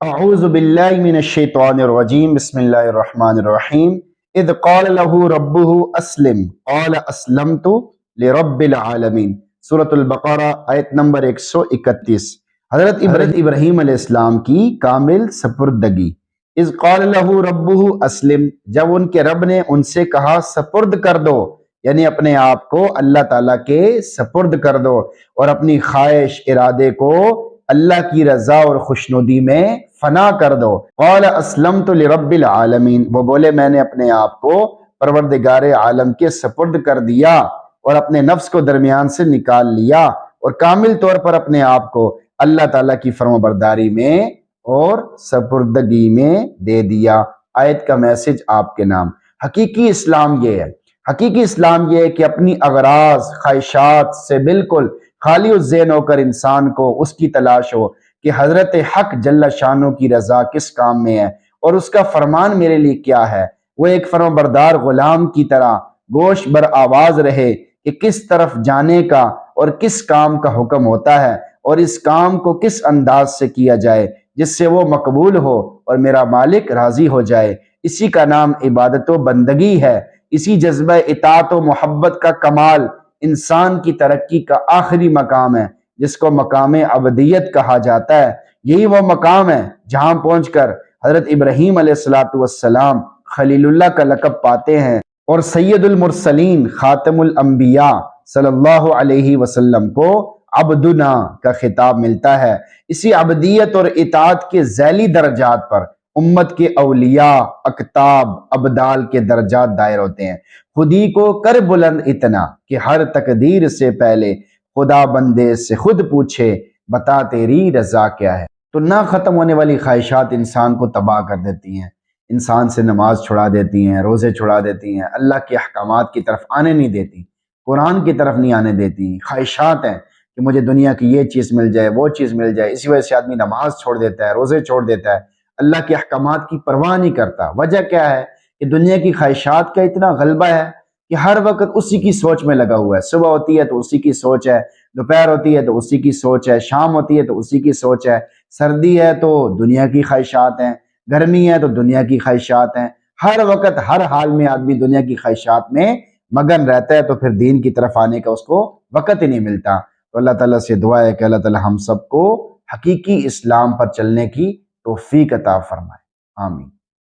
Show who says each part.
Speaker 1: اعوذ باللہ من الشیطان الرجیم بسم اللہ الرحمن الرحیم اذ قال له ربه اسلم قال اسلمت لرب العالمین۔ سورۃ البقرہ آیت نمبر 131۔ حضرت ابراہیم علیہ السلام کی کامل سپردگی۔ اذ قال له ربه اسلم، جب ان کے رب نے ان سے کہا سپرد کر دو، یعنی اپنے آپ کو اللہ تعالیٰ کے سپرد کر دو اور اپنی خواہش ارادے کو اللہ کی رضا اور خوشنودی میں فنا کر دو۔ قال اسلمت لرب العالمین، وہ بولے میں نے اپنے آپ کو پروردگار عالم کے سپرد کر دیا اور اپنے نفس کو درمیان سے نکال لیا اور کامل طور پر اپنے آپ کو اللہ تعالیٰ کی فرمانبرداری میں اور سپردگی میں دے دیا۔ آیت کا میسج آپ کے نام۔ حقیقی اسلام یہ ہے، حقیقی اسلام یہ ہے کہ اپنی اغراض خواہشات سے بالکل خالی الذہن ہو کر انسان کو اس کی تلاش ہو کہ حضرت حق جل شانہ کی رضا کس کام میں ہے اور اس کا فرمان میرے لیے کیا ہے۔ وہ ایک فرمانبردار غلام کی طرح گوش بر آواز رہے کہ کس طرف جانے کا اور کس کام کا حکم ہوتا ہے اور اس کام کو کس انداز سے کیا جائے جس سے وہ مقبول ہو اور میرا مالک راضی ہو جائے۔ اسی کا نام عبادت و بندگی ہے۔ اسی جذبہ اطاعت و محبت کا کمال انسان کی ترقی کا آخری مقام ہے، جس کو مقام عبدیت کہا جاتا ہے۔ یہی وہ مقام ہے جہاں پہنچ کر حضرت ابراہیم علیہ السلام خلیل اللہ کا لقب پاتے ہیں اور سید المرسلین خاتم الانبیاء صلی اللہ علیہ وسلم کو عبدنا کا خطاب ملتا ہے۔ اسی عبدیت اور اطاعت کے ذیلی درجات پر امت کے اولیاء، اقطاب، ابدال کے درجات دائر ہوتے ہیں۔ خودی کو کر بلند اتنا کہ ہر تقدیر سے پہلے خدا بندے سے خود پوچھے بتا تیری رضا کیا ہے۔ تو نہ ختم ہونے والی خواہشات انسان کو تباہ کر دیتی ہیں، انسان سے نماز چھڑا دیتی ہیں، روزے چھڑا دیتی ہیں، اللہ کے احکامات کی طرف آنے نہیں دیتی، قرآن کی طرف نہیں آنے دیتی۔ خواہشات ہیں کہ مجھے دنیا کی یہ چیز مل جائے، وہ چیز مل جائے، اسی وجہ سے آدمی نماز چھوڑ دیتا ہے، روزے چھوڑ دیتا ہے، اللہ کے احکامات کی پرواہ نہیں کرتا۔ وجہ کیا ہے کہ دنیا کی خواہشات کا اتنا غلبہ ہے کہ ہر وقت اسی کی سوچ میں لگا ہوا ہے۔ صبح ہوتی ہے تو اسی کی سوچ ہے، دوپہر ہوتی ہے تو اسی کی سوچ ہے، شام ہوتی ہے تو اسی کی سوچ ہے، سردی ہے تو دنیا کی خواہشات ہیں، گرمی ہے تو دنیا کی خواہشات ہیں۔ ہر وقت ہر حال میں آدمی دنیا کی خواہشات میں مگن رہتا ہے، تو پھر دین کی طرف آنے کا اس کو وقت ہی نہیں ملتا۔ تو اللہ تعالیٰ سے دعا ہے کہ اللہ تعالیٰ ہم سب کو حقیقی اسلام پر چلنے کی توفیق عطا فرمائے۔ آمین۔